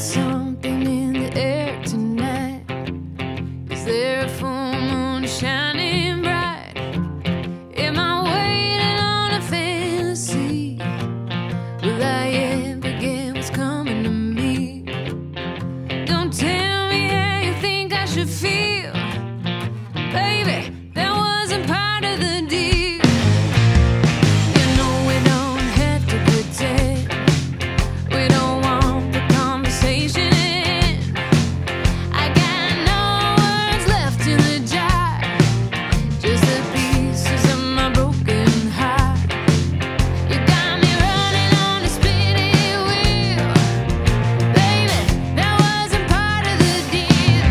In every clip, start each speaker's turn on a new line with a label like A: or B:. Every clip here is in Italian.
A: it something in the air tonight? Is there a full moon shining bright? Am I waiting on a fantasy? Will I ever get what's coming to me? Don't tell me how you think I should feel, baby, that wasn't part of the deal. You know we don't have to pretend, we don't want the conversation in. I got no words left in the jar, just the pieces of my broken heart. You got me running on a spinning wheel, baby, that wasn't part of the deal.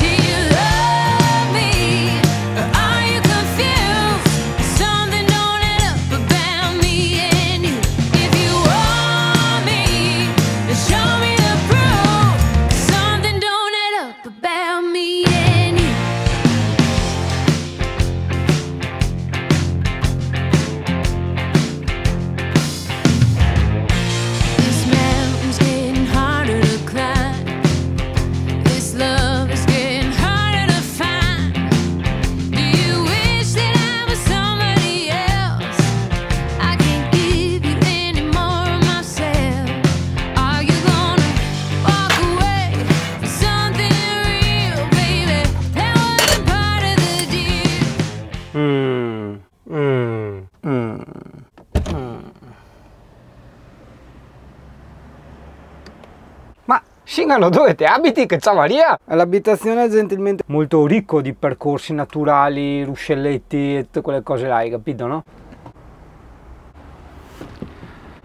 A: Do you love me, or are you confused? Something don't add up about me and you. If you want me, then show me the proof. Something don't add up about me and you. This mountain's getting harder to climb. This love is getting harder to find. Do you wish that I was somebody else? I can't give you any more of myself. Are you gonna walk away from something real, baby? That wasn't part of the deal.
B: Ma Shingano, dove te abiti? Che ciao Maria! L'abitazione è gentilmente molto ricco di percorsi naturali, ruscelletti e tutte quelle cose là, hai capito, no?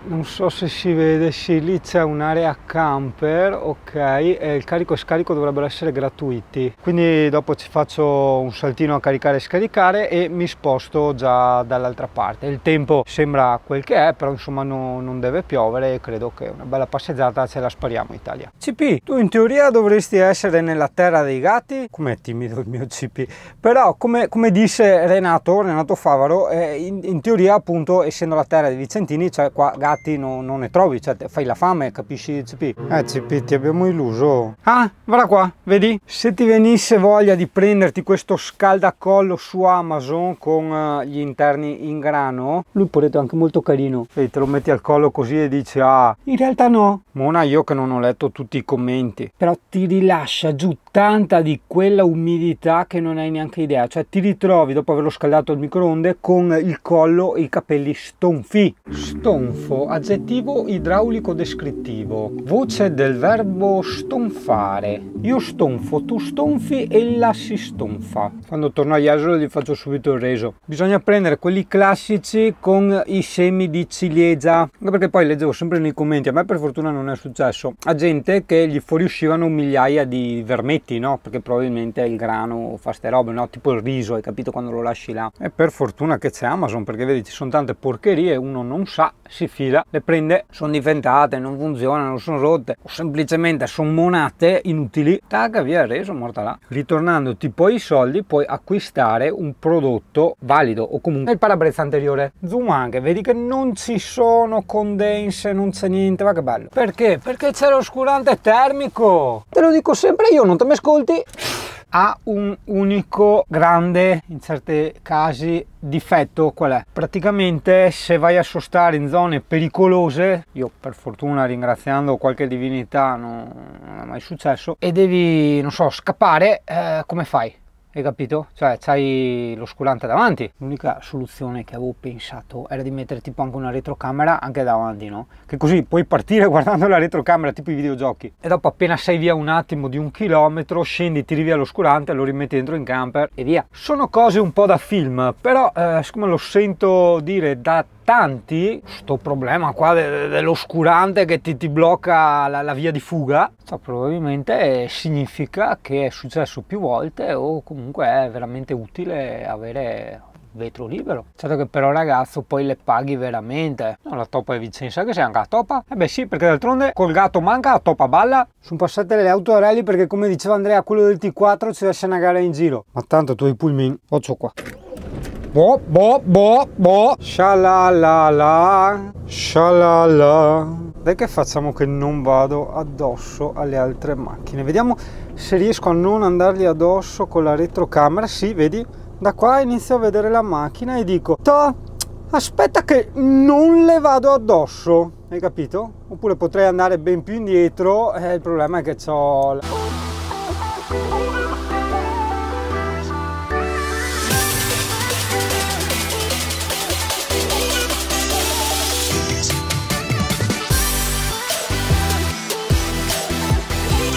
B: Non so se si vede, sì, lì c'è un'area camper, ok, e il carico e scarico dovrebbero essere gratuiti. Quindi dopo ci faccio un saltino a caricare e scaricare e mi sposto già dall'altra parte. Il tempo sembra quel che è, però insomma non deve piovere e credo che una bella passeggiata ce la spariamo in Italia. CP, tu in teoria dovresti essere nella terra dei gatti. Com'è timido il mio CP? Però come disse Renato Favaro, in teoria appunto essendo la terra dei Vicentini, cioè qua gatti non ne trovi, cioè fai la fame, capisci CP? CP, ti abbiamo illuso. Ah, guarda qua, vedi? Se ti venisse voglia di prenderti questo scaldacollo su Amazon con gli interni in grano, lui pure è anche molto carino, e te lo metti al collo così e dici ah, in realtà no. Mona, io che non ho letto tutti i commenti, però ti rilascia giù tanta di quella umidità che non hai neanche idea, cioè ti ritrovi dopo averlo scaldato al microonde con il collo e i capelli stonfi. Stonfo, aggettivo idraulico descrittivo, voce del verbo stonfare. Io stonfo, tu stonfi e ella si stonfa. Quando torno agli asoli gli faccio subito il reso. Bisogna prendere quelli classici con i semi di ciliegia, anche perché poi leggevo sempre nei commenti, a me per fortuna non è successo, a gente che gli fuoriuscivano migliaia di vermetti, no? Perché probabilmente il grano fa ste robe, no? Tipo il riso, hai capito, quando lo lasci là. E per fortuna che c'è Amazon, perché vedi ci sono tante porcherie, uno non sa, si fila, le prende, sono diventate, non funzionano, sono rotte o semplicemente sono monate inutili, taga via il reso, morta là. Ritornando tipo i soldi puoi acquistare un prodotto valido o comunque il parabrezza anteriore. Zoom anche, vedi che non ci sono condense, non c'è niente, va che bello. Perché? Perché c'è l'oscurante termico, te lo dico sempre io, non te mi ascolti. Ha un unico grande, in certi casi, difetto. Qual è? Praticamente se vai a sostare in zone pericolose, io per fortuna ringraziando qualche divinità non è mai successo, e devi, non so, scappare, come fai? Hai capito? Cioè c'hai l'oscurante davanti. L'unica soluzione che avevo pensato era di mettere tipo anche una retrocamera anche davanti, no? Che così puoi partire guardando la retrocamera, tipo i videogiochi, e dopo appena sei via un attimo di 1 chilometro scendi, tiri via l'oscurante, lo rimetti dentro in camper e via. Sono cose un po' da film, però siccome lo sento dire da tanti, sto problema qua dell'oscurante che ti blocca la via di fuga, cioè, probabilmente significa che è successo più volte o comunque è veramente utile avere vetro libero. Certo che però ragazzo poi le paghi veramente. No, la Topa è Vicenza che sei anche la Topa? Eh beh sì, perché d'altronde col gatto manca, la Topa balla. Sono passate le auto a rally perché, come diceva Andrea, quello del T4 ci lascia una gara in giro. Ma tanto tu hai pulmin, occhio qua. Boh, shalalala, shalala. Dai che facciamo che non vado addosso alle altre macchine. Vediamo se riesco a non andargli addosso con la retrocamera. Sì, vedi? Da qua inizio a vedere la macchina e dico, aspetta che non le vado addosso. Hai capito? Oppure potrei andare ben più indietro. Il problema è che ho